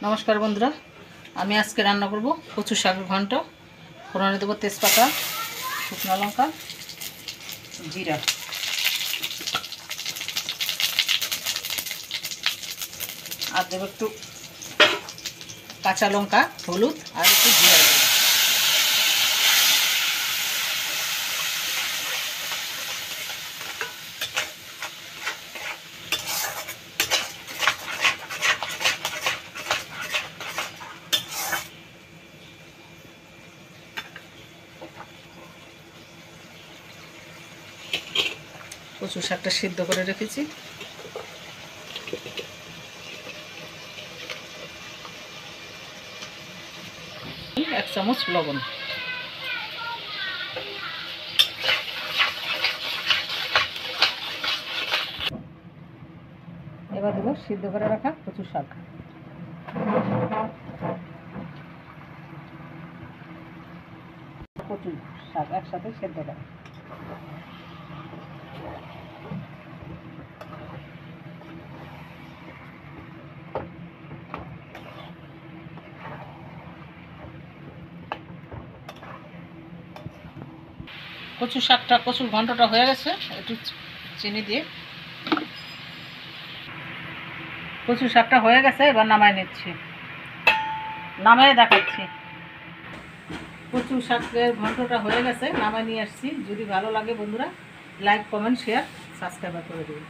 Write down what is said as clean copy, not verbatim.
नमस्कार बंधुरा आमी आज के रान्ना करब कचु शाकेर घंट फोड़ने देव तेजपाता शुकनो लंका जीरा और देव एकटू काँचा लंका हलुद और एकटू जीरा देव কচু শাকটা সিদ্ধ করে রেখেছি এক চামচ লবণ এবার দেব সিদ্ধ করে রাখা কচু শাক কচু শাক একসাথে সিদ্ধ করা কচু শাকটা কচুর ঘন্টটা হয়ে গেছে একটু চিনি দিয়ে কচু শাকটা হয়ে গেছে এবার নামায় নিচ্ছি নামায় দেখাচ্ছি কচু শাকের ঘন্টটা হয়ে গেছে নামায় নিয়ে আসছি যদি ভালো লাগে বন্ধুরা লাইক কমেন্ট শেয়ার সাবস্ক্রাইব করে দিন।